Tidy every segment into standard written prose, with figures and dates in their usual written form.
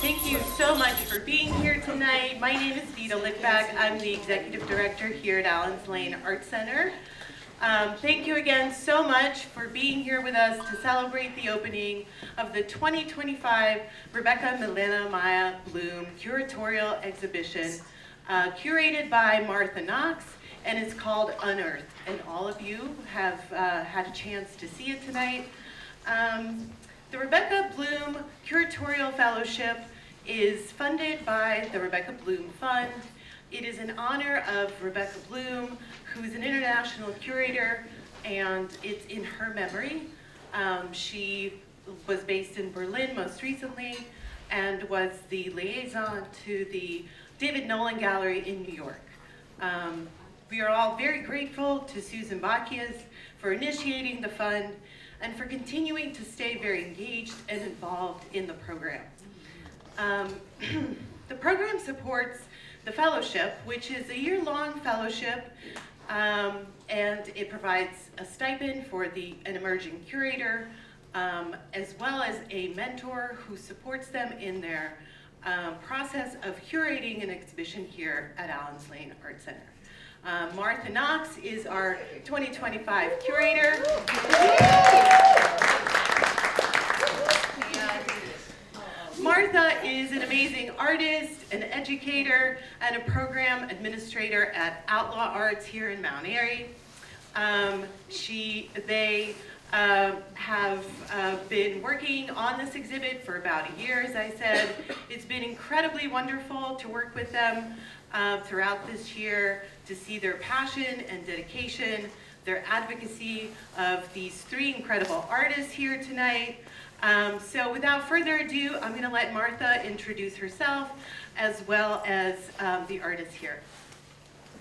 Thank you so much for being here tonight. My name is Vita Lichtbach. I'm the Executive Director here at Allens Lane Art Center. Thank you again so much for being here with us to celebrate the opening of the 2025 Rebecca Milena Maya Bloom Curatorial Exhibition, curated by Martha Knox, and it's called Unearthed. And all of you have had a chance to see it tonight. The Rebecca Bloom Curatorial Fellowship is funded by the Rebecca Bloom Fund. It is in honor of Rebecca Bloom, who's an international curator, and it's in her memory. She was based in Berlin most recently and was the liaison to the David Nolan Gallery in New York. We are all very grateful to Susan Bacchius for initiating the fund and for continuing to stay very engaged and involved in the program. The program supports the fellowship, which is a year-long fellowship, and it provides a stipend for an emerging curator, as well as a mentor who supports them in their process of curating an exhibition here at Allens Lane Art Center. Martha Knox is our 2025 curator. Martha is an amazing artist, an educator, and a program administrator at Outlaw Arts here in Mount Airy. They have been working on this exhibit for about a year, as I said. It's been incredibly wonderful to work with them throughout this year, to see their passion and dedication, their advocacy of these three incredible artists here tonight. So without further ado, I'm going to let Martha introduce herself as well as the artists here.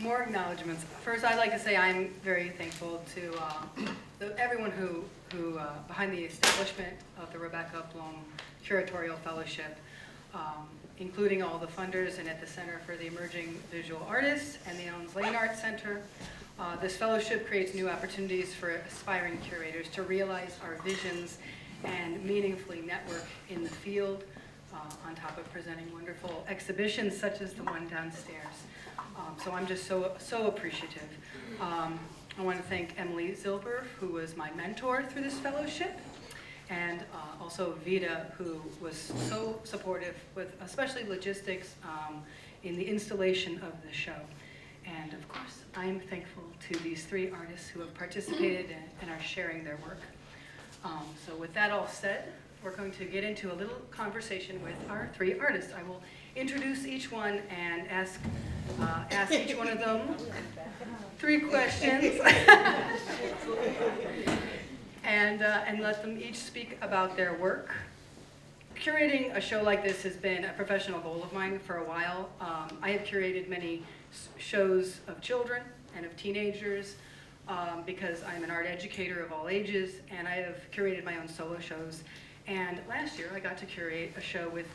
More acknowledgments. First, I'd like to say I'm very thankful to everyone who behind the establishment of the Rebecca Bloom Curatorial Fellowship, including all the funders and at the Center for the Emerging Visual Artists and the Allens Lane Art Center. This fellowship creates new opportunities for aspiring curators to realize our visions and meaningfully network in the field, on top of presenting wonderful exhibitions such as the one downstairs. So I'm just so appreciative. I want to thank Emily Zilber, who was my mentor through this fellowship, and also Vita, who was so supportive with especially logistics in the installation of the show. And of course, I'm thankful to these three artists who have participated and are sharing their work. So with that all said, we're going to get into a little conversation with our three artists. I will introduce each one and ask each one of them 3 questions and let them each speak about their work. Curating a show like this has been a professional goal of mine for a while. I have curated many shows of children and of teenagers, because I'm an art educator of all ages, and I have curated my own solo shows. And last year I got to curate a show with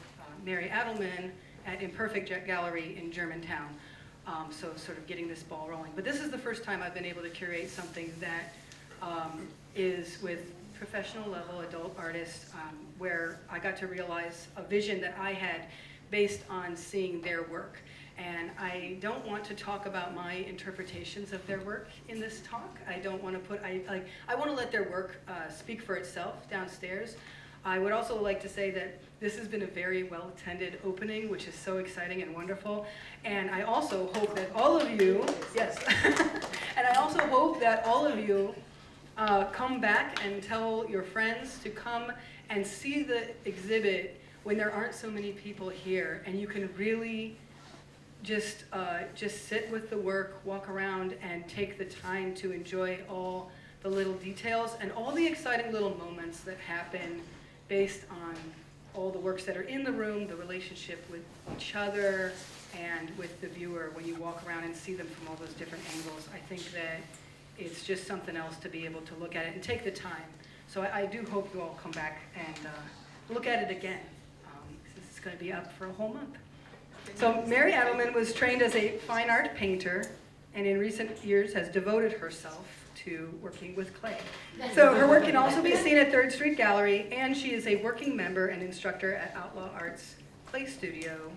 Mary Adelman at Imperfect Gallery in Germantown. So sort of getting this ball rolling. But this is the first time I've been able to curate something that is with professional level adult artists, where I got to realize a vision that I had based on seeing their work. And I don't want to talk about my interpretations of their work in this talk. I don't want to I want to let their work speak for itself downstairs. I would also like to say that this has been a very well-attended opening, which is so exciting and wonderful. And I also hope that all of you, yes, and I also hope that all of you come back and tell your friends to come and see the exhibit when there aren't so many people here, and you can really just sit with the work, walk around, and take the time to enjoy all the little details and all the exciting little moments that happen based on all the works that are in the room, the relationship with each other and with the viewer when you walk around and see them from all those different angles. I think that it's just something else to be able to look at it and take the time. So I do hope you all come back and look at it again. This is going to be up for a whole month. So Mary Adelman was trained as a fine art painter, and in recent years has devoted herself to working with clay. So her work can also be seen at 3rd Street Gallery, and she is a working member and instructor at Outlaw Arts clay studio.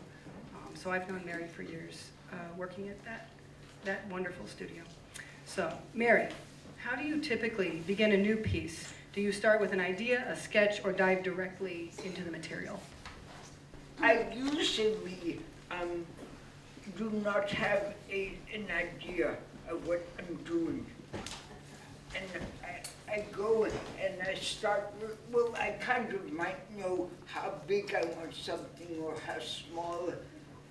So I've known Mary for years, working at that wonderful studio. So, Mary, how do you typically begin a new piece? Do you start with an idea, a sketch, or dive directly into the material? I usually do not have an idea of what I'm doing. And I go and I start, well, I kind of might know how big I want something or how small,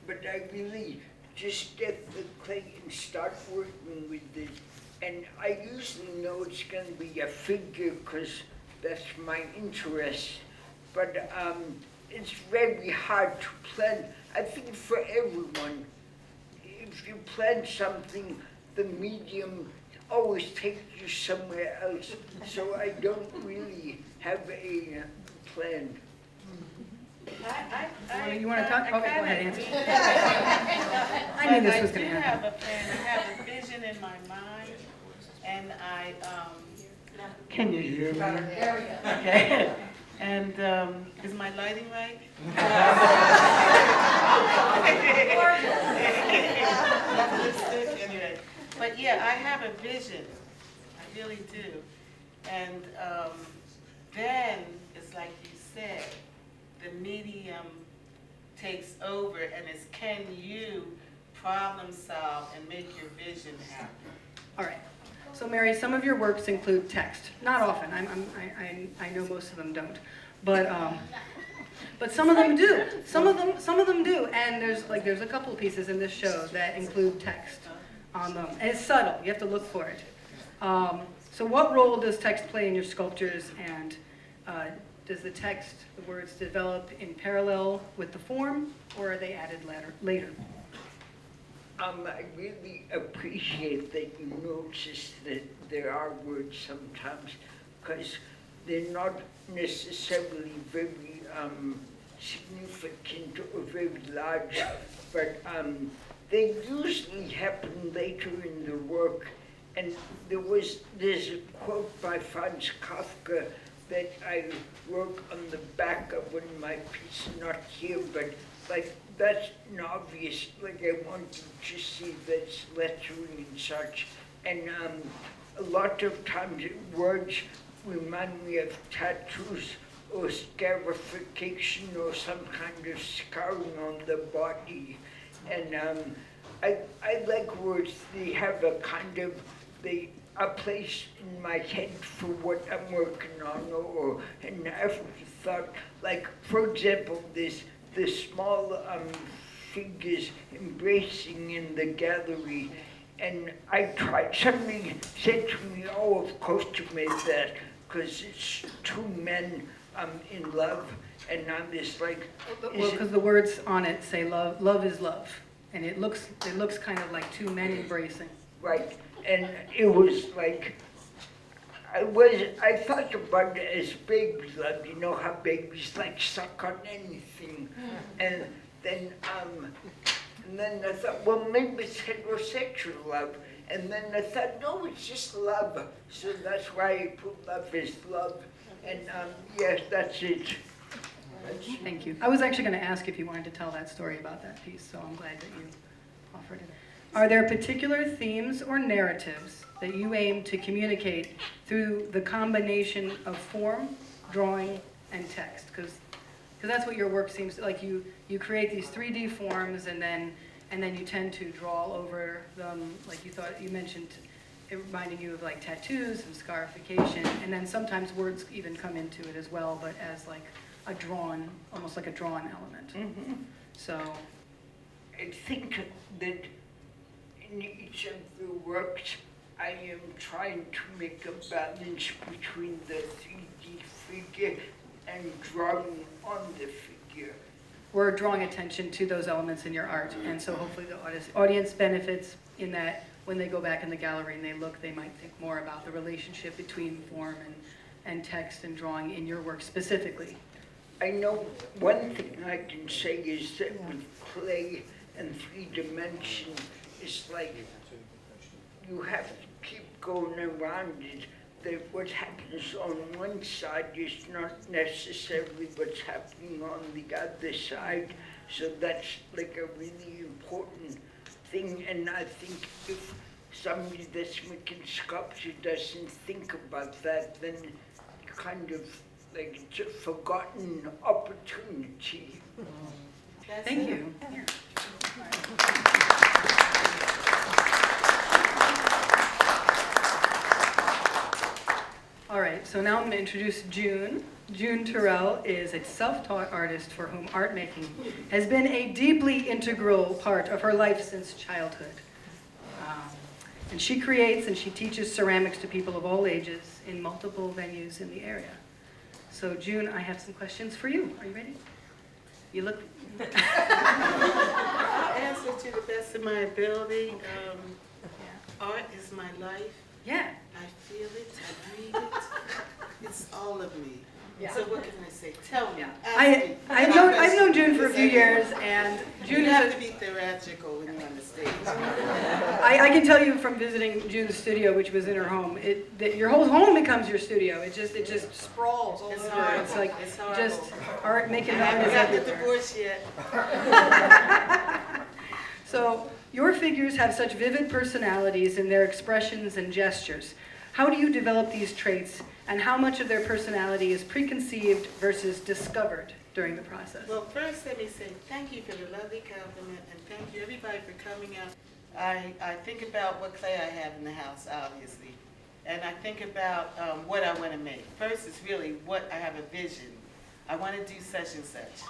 but I really just get the clay and start working with it. And I usually know it's going to be a figure because that's my interest. But it's very hard to plan. I think for everyone, if you plan something, the medium always takes you somewhere else. So I don't really have a plan. You want to talk? Okay, go ahead, Nancy. I knew this was going to I happen. have a plan, I have a vision in my mind, and I, can you hear me? Okay. And, is my lighting right? Anyway, but yeah, I have a vision, I really do. And then, it's like you said, the medium takes over, and it's can you problem solve and make your vision happen? All right. So Mary, some of your works include text. Not often. I know most of them don't, but some of them do. Some of them do. And there's a couple of pieces in this show that include text on them, and it's subtle. You have to look for it. So what role does text play in your sculptures, and does the text, the words, develop in parallel with the form, or are they added later? I really appreciate that you notice that there are words sometimes, because they're not necessarily very significant or very large, but they usually happen later in the work. And there's a quote by Franz Kafka that I wrote on the back of one of my pieces, not here, but like that's an obvious, like I want you to see that's lettering and such. And a lot of times words remind me of tattoos or scarification or some kind of scarring on the body. And I like words, they have a kind of, a place in my head for what I'm working on, or an afterthought. Like, for example, the small figures embracing in the gallery, and I tried, somebody said to me, oh, of course you made that, because it's two men in love, and I'm just like... Well, because the words on it say love is love, and it looks kind of like two men embracing. Right, and it was like, I thought about it as babies love, you know how babies like suck on anything, and then I thought, well, maybe it's heterosexual love, and then I thought, no, it's just love, so that's why I put love as love, and yes, that's it. Thank you. I was actually going to ask if you wanted to tell that story about that piece, so I'm glad that you offered it. Are there particular themes or narratives that you aim to communicate through the combination of form, drawing, and text? Because that's what your work seems to, like you create these 3D forms, and then you tend to draw over them, like you mentioned, it reminding you of like tattoos and scarification, and then sometimes words even come into it as well, but as like a drawn, almost like a drawn element. Mm-hmm. So I think that in each of the works, I am trying to make a balance between the 3D figure and drawing on the figure. we're drawing attention to those elements in your art, and so hopefully the audience benefits in that when they go back in the gallery and they look, they might think more about the relationship between form and text and drawing in your work specifically. I know one thing I can say is that with clay and 3 dimension, it's like you have to keep going around it. That what happens on one side is not necessarily what's happening on the other side. So that's like a really important thing, and I think if somebody that's making sculpture doesn't think about that, then kind of like it's a forgotten opportunity. That's Thank it. you. Yeah. All right, so now I'm going to introduce June. June Terrell is a self-taught artist for whom art making has been a deeply integral part of her life since childhood. And she creates and she teaches ceramics to people of all ages in multiple venues in the area. So June, I have some questions for you. Are you ready? You look... I'll answer to the best of my ability. Art is my life. Yeah. I feel it, I breathe it. It's all of me. Yeah. So what can I say? Tell me. Yeah. Ask me. I've known June for a few years, and June You is have a, to be theatrical when you're on the stage. I can tell you from visiting June's studio, which was in her home, that your whole home becomes your studio. It just sprawls all It's over. horrible. It's like It's horrible. just art making I art haven't is got the everywhere. divorce yet. So your figures have such vivid personalities in their expressions and gestures. How do you develop these traits, and how much of their personality is preconceived versus discovered during the process? Well, first let me say thank you for the lovely compliment, and thank you everybody for coming out. I think about what clay I have in the house, obviously, and I think about what I want to make. First is really what I have a vision. I want to do such and such.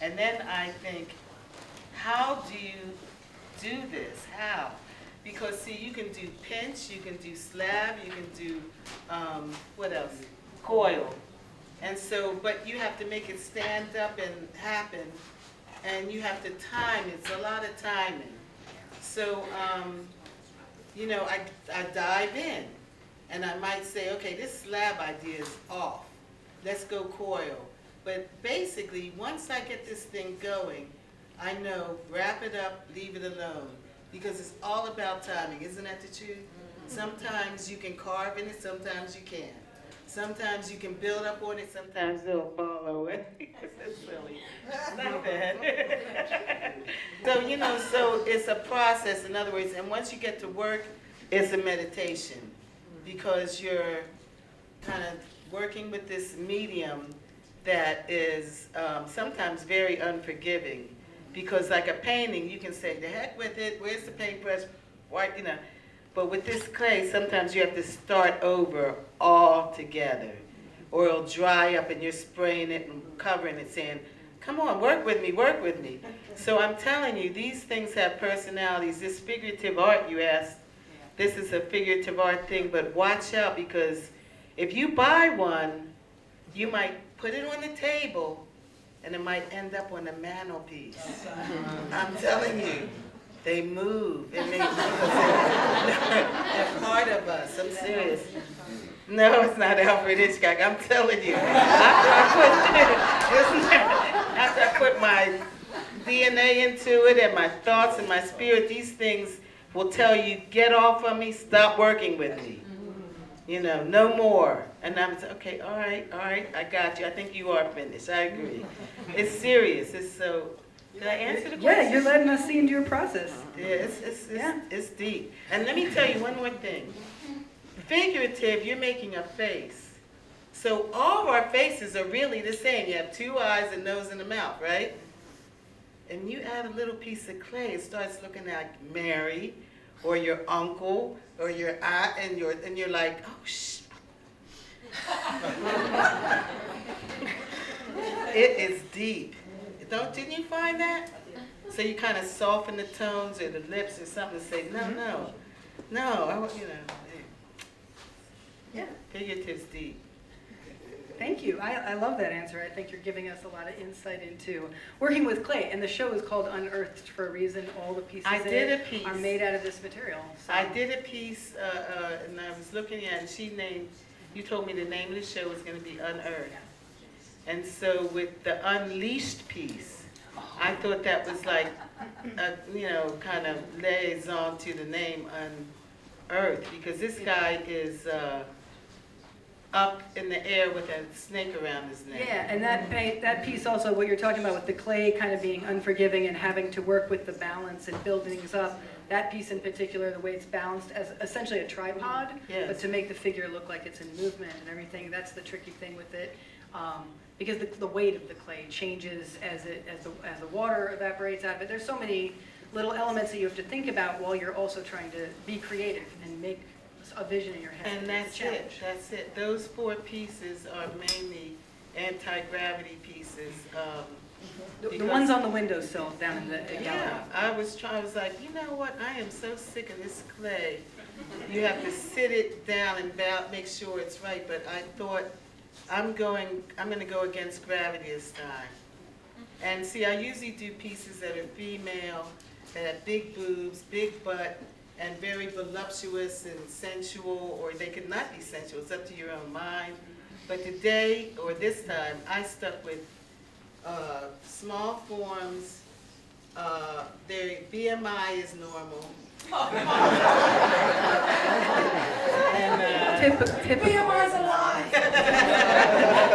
And then I think, how do you do this? How? Because see, you can do pinch, you can do slab, you can do, what else? Coil. And so, but you have to make it stand up and happen, and you have to time it. It's a lot of timing. So, you know, I dive in, and I might say, okay, this slab idea is off. Let's go coil. But basically, once I get this thing going, I know, wrap it up, leave it alone. Because it's all about timing, isn't that the truth? Sometimes you can carve in it, sometimes you can't. Sometimes you can build up on it, sometimes it'll fall away. It's silly. It's not bad. So, you know, so it's a process, in other words, and once you get to work, it's a meditation. Because you're kind of working with this medium that is sometimes very unforgiving. Because like a painting, you can say, the heck with it, where's the paintbrush? Why, you know. But with this clay, sometimes you have to start over all together. Or it'll dry up and you're spraying it and covering it saying, come on, work with me, work with me. So I'm telling you, these things have personalities. This figurative art, you asked, this is a figurative art thing, but watch out because if you buy one, you might put it on the table and it might end up on the mantelpiece. I'm telling you, they move. And they're part of us. I'm serious. No, it's not Alfred Hitchcock. I'm telling you. After I put my DNA into it and my thoughts and my spirit, these things will tell you, get off of me, stop working with me. You know, no more. And I'm saying, okay, all right, I got you. I think you are finished. I agree. It's serious. It's so. Did I answer the question? Yeah, you're letting us see into your process. Yeah, it's deep. And let me tell you one more thing. Figurative, you're making a face. So all of our faces are really the same. You have two eyes, a nose, and a mouth, right? And you add a little piece of clay, it starts looking like Mary, or your uncle, or your aunt, and you're like, oh shh. It is deep. Didn't you find that? So you kind of soften the tones or the lips or something to say, no, I want, you know. Yeah. Figurative's deep. Thank you. I love that answer. I think you're giving us a lot of insight into working with clay. And the show is called Unearthed for a reason. All the pieces I in did it a piece. are made out of this material. So. I did a piece, and I was looking at it, you told me the name of the show was going to be Unearthed. And so with the Unleashed piece, I thought that was like, you know, kind of liaison to the name Unearthed, because this guy is up in the air with a snake around his neck. Yeah, and that piece also, what you're talking about with the clay kind of being unforgiving and having to work with the balance and build things up, that piece in particular, the way it's balanced as essentially a tripod, Yes. but to make the figure look like it's in movement and everything, that's the tricky thing with it. Because the weight of the clay changes as the water evaporates out of it. There's so many little elements that you have to think about while you're also trying to be creative and make a vision in your head. And It's a challenge. that's it. Those 4 pieces are mainly anti-gravity pieces. The because- ones on the windowsill down in the gallery. Yeah, I was like, you know what, I am so sick of this clay. You have to sit it down and make sure it's right, but I thought, I'm gonna go against gravity this time. And see, I usually do pieces that are female, that have big boobs, big butt, and very voluptuous and sensual, or they could not be sensual, it's up to your own mind. But today, or this time, I stuck with small forms, their BMI is normal. And, BMI's a lie.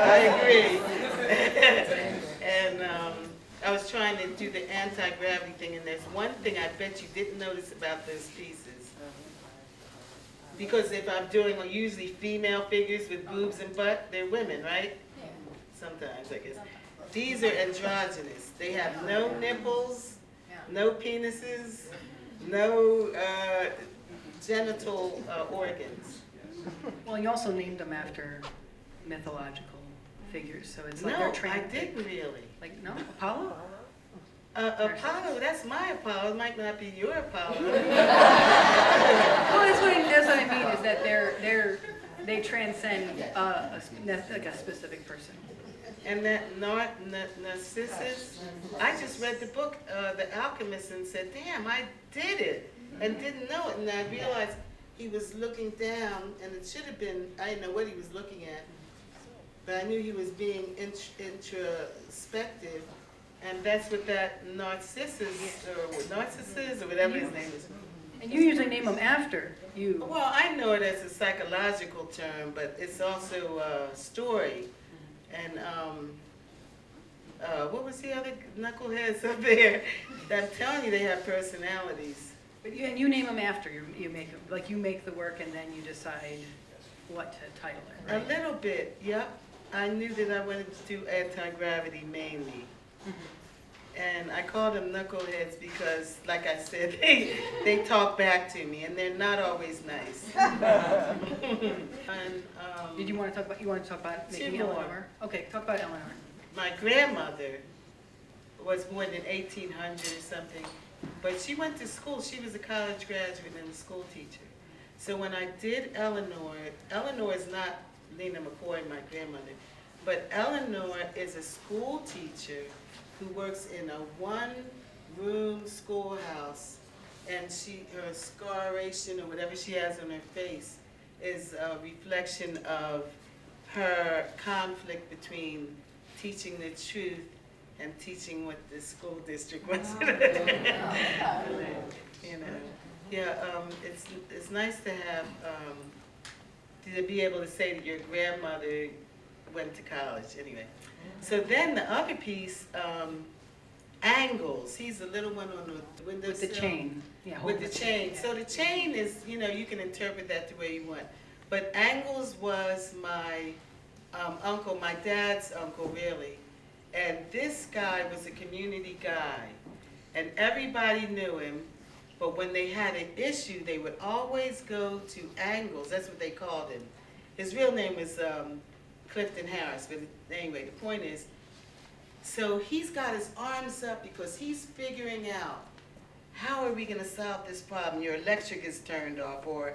I agree. And I was trying to do the anti-gravity thing, and there's one thing I bet you didn't notice about those pieces. Because if I'm doing usually female figures with boobs and butt, they're women, right? Sometimes, I guess. These are androgynous. They have no nipples, no penises, no genital organs. Well, you also named them after mythological figures, so it's like they're No, I trained. didn't really. Like, no, Apollo? Apollo, that's my Apollo. It might not be your Apollo. Well, that's what I mean, is that they transcend like a specific person. And that Narcissus, I just read the book, The Alchemist, and said, damn, I did it, and didn't know it. And I realized he was looking down, and it should have been, I didn't know what he was looking at, but I knew he was being introspective, and that's what that Narcissus, or whatever his name is. And you usually name them after you. Well, I know it as a psychological term, but it's also a story. And what was the other knuckleheads up there? I'm telling you, they have personalities. But you name them after you make them. Like you make the work and then you decide what to title it, right? A little bit, yep. I knew that I wanted to do anti-gravity mainly. And I called them knuckleheads because, like I said, they talk back to me, and they're not always nice. And, Did you want to talk about making Two more. Eleanor? Okay, talk about Eleanor. my grandmother was born in 1800 or something, but she went to school. She was a college graduate and a school teacher. So when I did Eleanor is not Lena McCoy, my grandmother, but Eleanor is a school teacher who works in a one-room schoolhouse, and her scaration or whatever she has on her face is a reflection of her conflict between teaching the truth and teaching what the school district wants. You know, yeah, it's nice to have to be able to say that your grandmother went to college. Anyway, so then the other piece, Angles. He's the little one on the windowsill. With the chain. Yeah, With the chain. So the chain is, you can interpret that the way you want. But Angles was my uncle, my dad's uncle, really. And this guy was a community guy. And everybody knew him. But when they had an issue, they would always go to Angles. That's what they called him. His real name was Clifton Harris. But anyway, the point is, so he's got his arms up because he's figuring out, how are we going to solve this problem? Your electric is turned off, or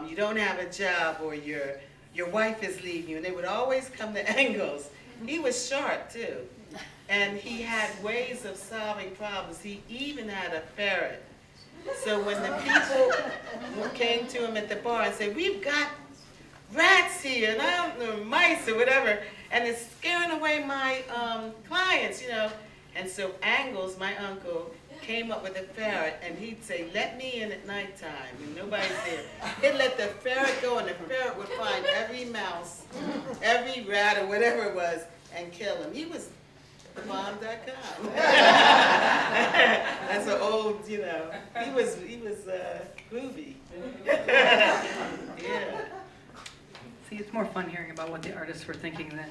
you don't have a job, or your wife is leaving you. And they would always come to Angles. He was sharp, too. And he had ways of solving problems. He even had a ferret. So when the people came to him at the bar and said, we've got rats here, and I don't know, mice or whatever, and it's scaring away my clients, And so Angles, my uncle, came up with a ferret, and he'd say, "Let me in at nighttime," and nobody's there. He'd let the ferret go, and the ferret would find every mouse, every rat, or whatever it was, and kill him. He was bomb.com. That's an old, you know, he was groovy. Yeah. See, it's more fun hearing about what the artists were thinking than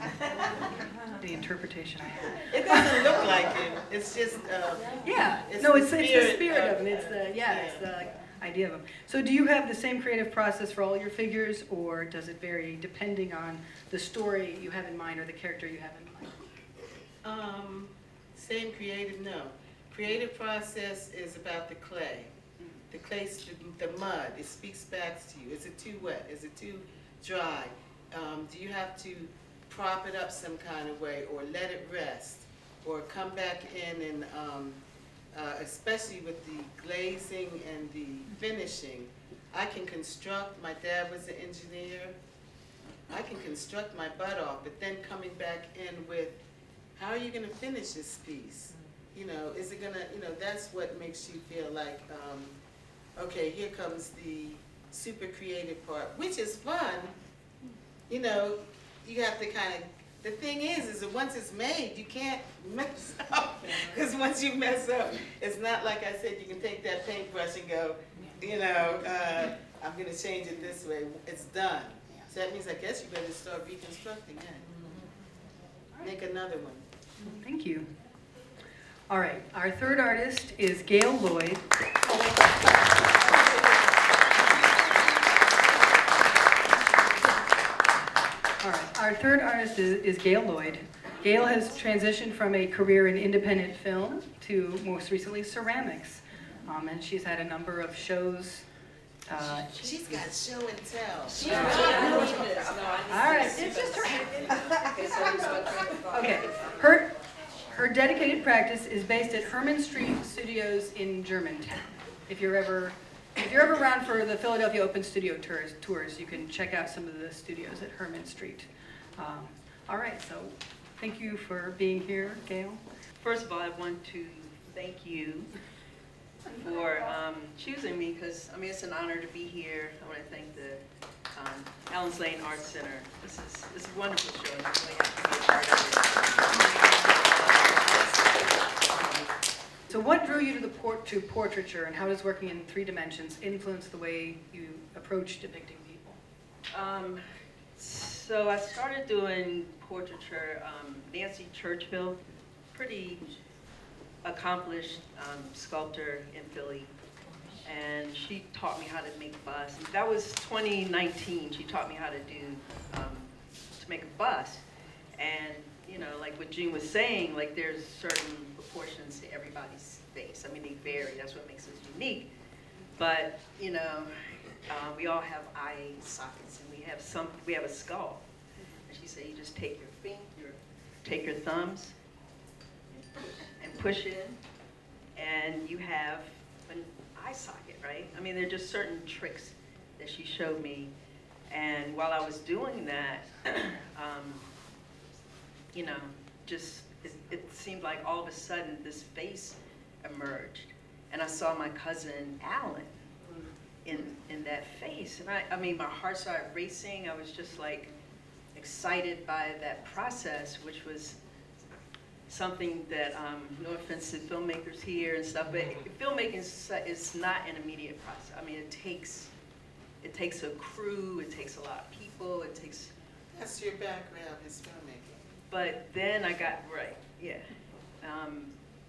the interpretation I had. It doesn't look like it. It's just, Yeah, it's no, the it's the spirit spirit of of, them. It's the, it's the idea of them. So do you have the same creative process for all your figures, or does it vary depending on the story you have in mind or the character you have in mind? Same creative, no. Creative process is about the clay. The clay, the mud, it speaks back to you. Is it too wet? Is it too dry? Do you have to prop it up some kind of way, or let it rest, or come back in and, especially with the glazing and the finishing, I can construct, my dad was an engineer, I can construct my butt off, but then coming back in with, how are you gonna finish this piece? You know, is it gonna, you know, that's what makes you feel like, okay, here comes the super creative part, which is fun. You know, you have to kind of, the thing is that once it's made, you can't mess up. Because once you mess up, it's not like I said, you can take that paintbrush and go, you know, I'm gonna change it this way. It's done. So that means I guess you better start reconstructing it. Make another one. Thank you. All right, our third artist is Gail Lloyd. All right, our third artist is Gail Lloyd. Gail has transitioned from a career in independent film to most recently ceramics. And she's had a number of shows. She's got show and tell. All right, it's just her. Okay, her dedicated practice is based at Herman Street Studios in Germantown. If you're ever around for the Philadelphia Open Studio tours, you can check out some of the studios at Herman Street. All right, so thank you for being here, Gail. First of all, I want to thank you for choosing me, because I mean it's an honor to be here. I want to thank the Allen's Lane Arts Center. This is a wonderful show, and I'm really happy to be a part of it. So what drew you to portraiture, and how does working in 3 dimensions influence the way you approach depicting people? So I started doing portraiture. Nancy Churchville, pretty accomplished sculptor in Philly, and she taught me how to make busts. That was 2019. She taught me how to make a bust, and you know, like what Jean was saying, like there's certain proportions to everybody's face. I mean, they vary. That's what makes us unique. But you know, we all have eye sockets, and we have a skull. And she said, you just take your thumbs, and push in, and you have an eye socket, right? I mean, there are just certain tricks that she showed me, and while I was doing that, you know, just it seemed like all of a sudden this face emerged, and I saw my cousin Alan in that face, and I mean, my heart started racing. I was just like excited by that process, which was something that, no offense to filmmakers here and stuff, but filmmaking is not an immediate process. I mean, it takes a crew, it takes a lot of people, it takes. That's your background, is filmmaking. But then I got, right, yeah.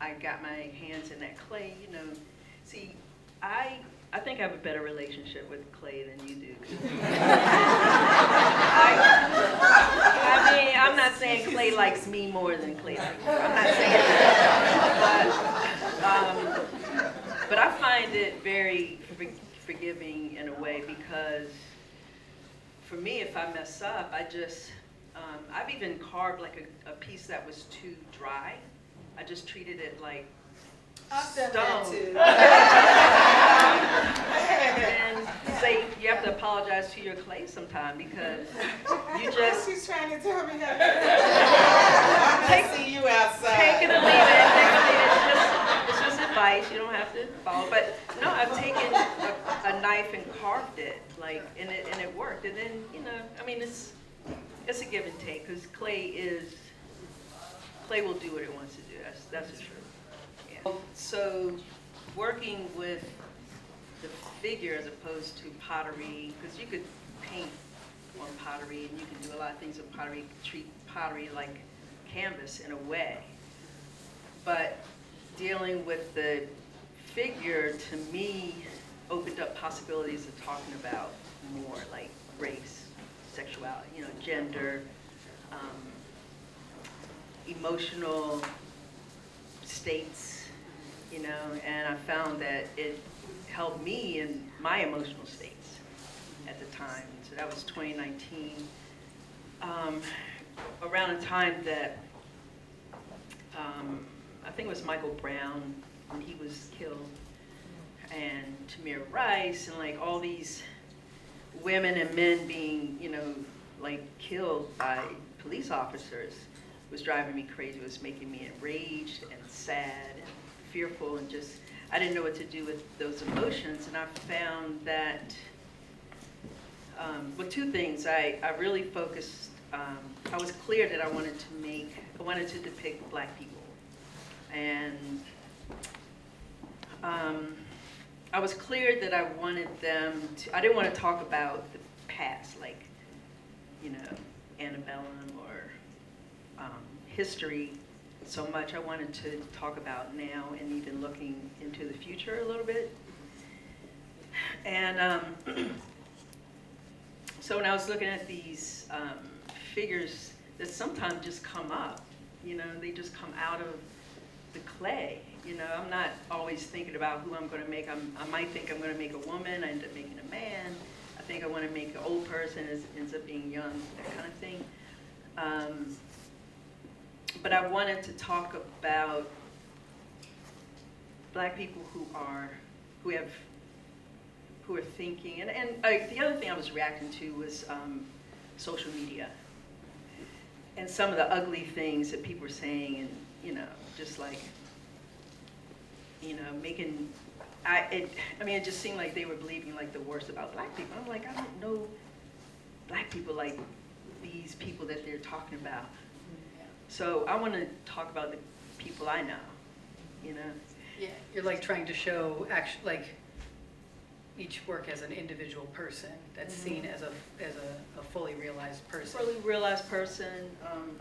I got my hands in that clay, you know. See, I think I have a better relationship with clay than you do. I mean, I'm not saying clay likes me more than clay likes you. I'm not saying that. But I find it very forgiving in a way, because for me, if I mess up, I've even carved like a piece that was too dry. I just treated it like I've done that stone. too. And say you have to apologize to your clay sometime, because you just She's trying to tell me how to. I Take- see you outside. take it or leave it. advice, you don't have to follow, but no, I've taken a knife and carved it, like, and it worked, and then, you know, I mean, it's a give and take, because clay will do what it wants to do, that's the truth. Yeah. So, working with the figure as opposed to pottery, because you could paint on pottery, and you can do a lot of things with pottery, treat pottery like canvas in a way. But dealing with the figure, to me, opened up possibilities of talking about more, like race, sexuality, you know, gender, emotional states, you know, and I found that it helped me in my emotional states at the time. So that was 2019, around a time that I think it was Michael Brown when he was killed, and Tamir Rice, and like all these women and men being, you know, like killed by police officers was driving me crazy. It was making me enraged and sad and fearful, and just, I didn't know what to do with those emotions. And I found that, well, two things. I really focused, I was clear that I wanted to depict Black people. And I was clear that I wanted them to, I didn't want to talk about the past, like, you know, antebellum or history so much. I wanted to talk about now and even looking into the future a little bit. And so when I was looking at these figures that sometimes just come up, you know, they just come out of the clay. You know, I'm not always thinking about who I'm going to make. I might think I'm going to make a woman, I end up making a man. I think I want to make an old person, it ends up being young, that kind of thing. But I wanted to talk about Black people who are thinking, and the other thing I was reacting to was social media and some of the ugly things that people were saying, and you know, just like, you know, making, I mean, it just seemed like they were believing like the worst about Black people. I'm like, I don't know Black people like these people that they're talking about. So I want to talk about the people I know, you know. Yeah, you're like trying to show like each work as an individual person that's seen as a fully realized person. Fully realized person.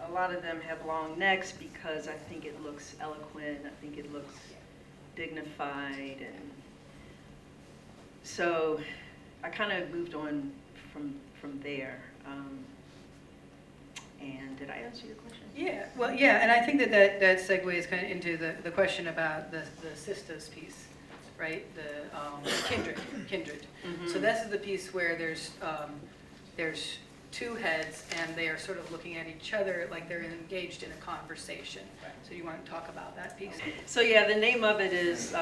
A lot of them have long necks because I think it looks eloquent. I think it looks dignified, and so I kind of moved on from there. And did I answer your question? Yeah, well, yeah, and I think that segues kind of into the question about the sisters piece, right? The kindred. Mm-hmm. So this is the piece where there's two heads, and they are sort of looking at each other like they're engaged in a conversation. Right. So you want to talk about that piece? So yeah, the name of it is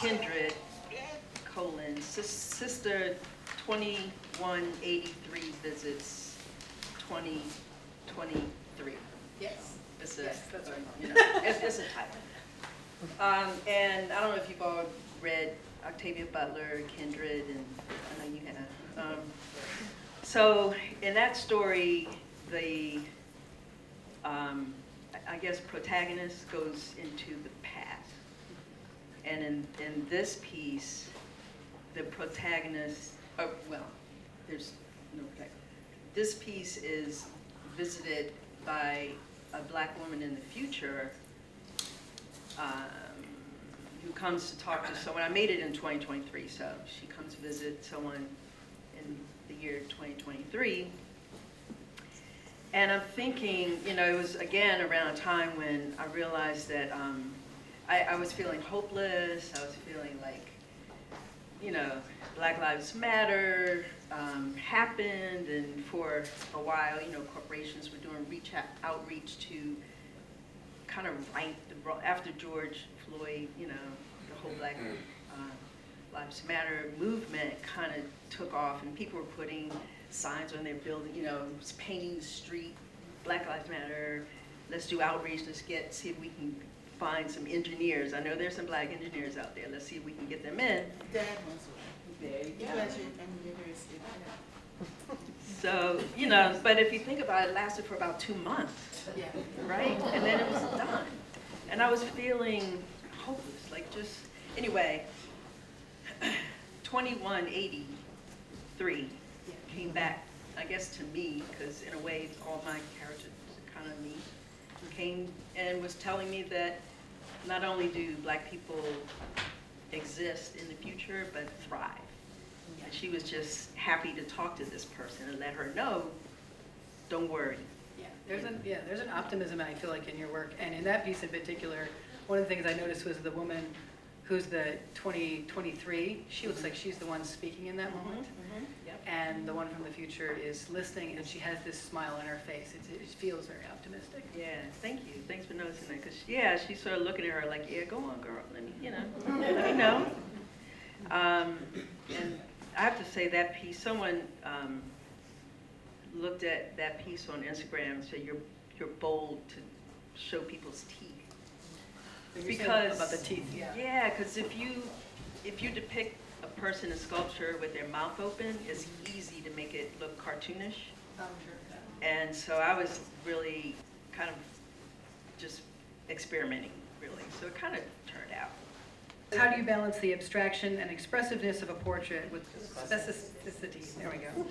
Kindred, Sister 2183 visits 2023. Yes. It's a, Yes, that's right. You know, it's a title. And I don't know if you've all read Octavia Butler, Kindred, and I know you have. So in that story, the I guess protagonist goes into the past, and in this piece, the protagonist, well, there's no protagonist. This piece is visited by a Black woman in the future who comes to talk to someone. I made it in 2023, so she comes to visit someone in the year 2023. And I'm thinking, you know, it was again around a time when I realized that I was feeling hopeless. I was feeling like, you know, Black Lives Matter happened, and for a while, you know, corporations were doing outreach to kind of right after George Floyd, you know, the whole Black Lives Matter movement kind of took off, and people were putting signs on their building, you know, painting the street, Black Lives Matter, let's do outreach, see if we can find some engineers. I know there's some black engineers out there. Let's see if we can get them in. Dad wants one. There you You go. graduated from university. So, you know, but if you think about it, it lasted for about 2 months, Yeah. right? And then it was done. And I was feeling hopeless, like just, anyway, 2183 came back, I guess, to me, because in a way, all my characters are kind of me, came and was telling me that not only do black people exist in the future, but thrive. And she was just happy to talk to this person and let her know, don't worry. Yeah, there's an optimism, I feel like, in your work. And in that piece in particular, one of the things I noticed was the woman who's the 2023, she looks like she's the one speaking in that moment. Yep. And the one from the future is listening, and she has this smile on her face. It feels very optimistic. Yeah, thank you. Thanks for noticing that. Because, yeah, she's sort of looking at her like, yeah, go on, girl. Let me, you know, let me know. And I have to say that piece, someone looked at that piece on Instagram and said, you're bold to show people's teeth. Because About the teeth, yeah. Yeah, because if you depict a person in sculpture with their mouth open, it's easy to make it look cartoonish. I'm sure. And so I was really kind of just experimenting, really. So it kind of turned out. How do you balance the abstraction and expressiveness of a portrait with specificity, there we go,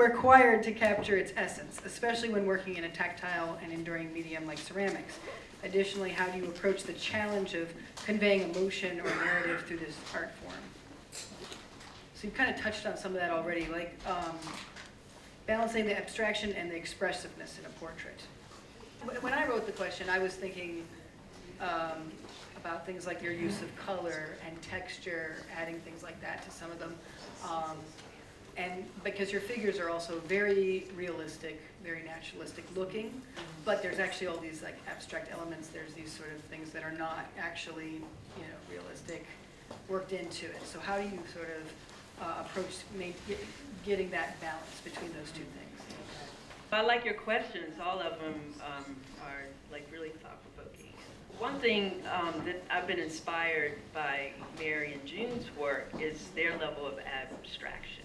required to capture its essence, especially when working in a tactile and enduring medium like ceramics? Additionally, how do you approach the challenge of conveying emotion or narrative through this art form? So you've kind of touched on some of that already, like balancing the abstraction and the expressiveness in a portrait. When I wrote the question, I was thinking about things like your use of color and texture, adding things like that to some of them. And because your figures are also very realistic, very naturalistic looking, but there's actually all these like abstract elements. There's these sort of things that are not actually, you know, realistic, worked into it. So how do you sort of approach getting that balance between those two things? I like your questions. All of them are like really thought-provoking. One thing that I've been inspired by Mary and June's work is their level of abstraction.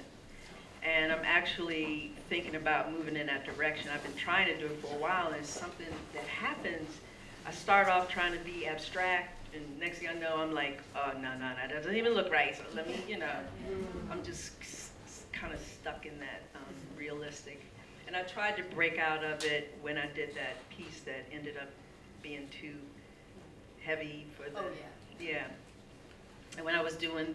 And I'm actually thinking about moving in that direction. I've been trying to do it for a while, and it's something that happens. I start off trying to be abstract, and next thing I know, I'm like, oh, no, that doesn't even look right. So let me, you know, I'm just kind of stuck in that realistic. And I tried to break out of it when I did that piece that ended up being too heavy for the, yeah. And when I was doing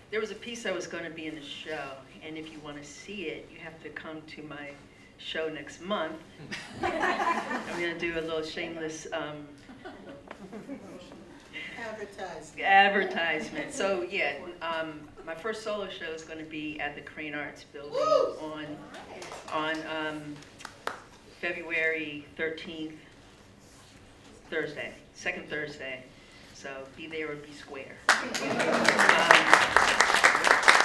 there was a piece that was going to be in the show, and if you want to see it, you have to come to my show next month. I'm going to do a little shameless advertisement. So yeah, my first solo show is going to be at the Crane Arts Building on February 13th, Thursday, second Thursday. So be there or be square.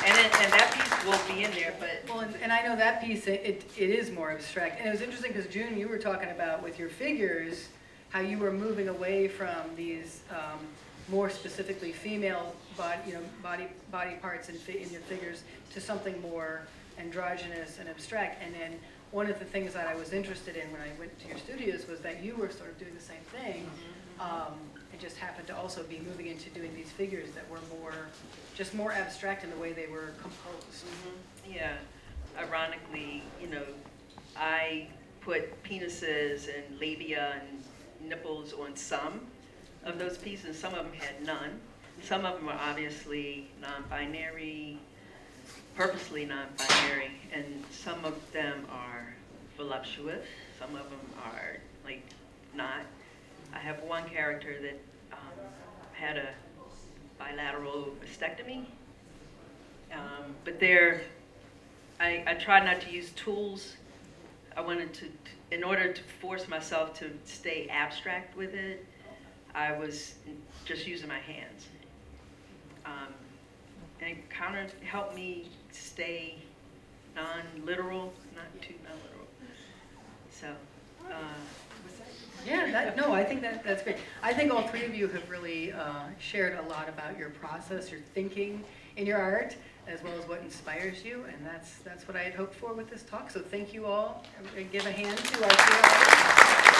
And that piece will be in there, but... Well, and I know that piece, it is more abstract. And it was interesting because, June, you were talking about with your figures, how you were moving away from these more specifically female body parts in your figures to something more androgynous and abstract. And then one of the things that I was interested in when I went to your studios was that you were sort of doing the same thing. It just happened to also be moving into doing these figures that were just more abstract in the way they were composed. Yeah, ironically, you know, I put penises and labia and nipples on some of those pieces. Some of them had none. Some of them are obviously non-binary, purposely non-binary, and some of them are voluptuous. Some of them are like not. I have one character that had a bilateral mastectomy, but I tried not to use tools. I wanted to, in order to force myself to stay abstract with it, I was just using my hands. And it kind of helped me stay non-literal, not too non-literal. So, Yeah, no, I think that's great. I think all three of you have really shared a lot about your process, your thinking in your art, as well as what inspires you, and that's what I had hoped for with this talk. So thank you all. Give a hand to our three artists.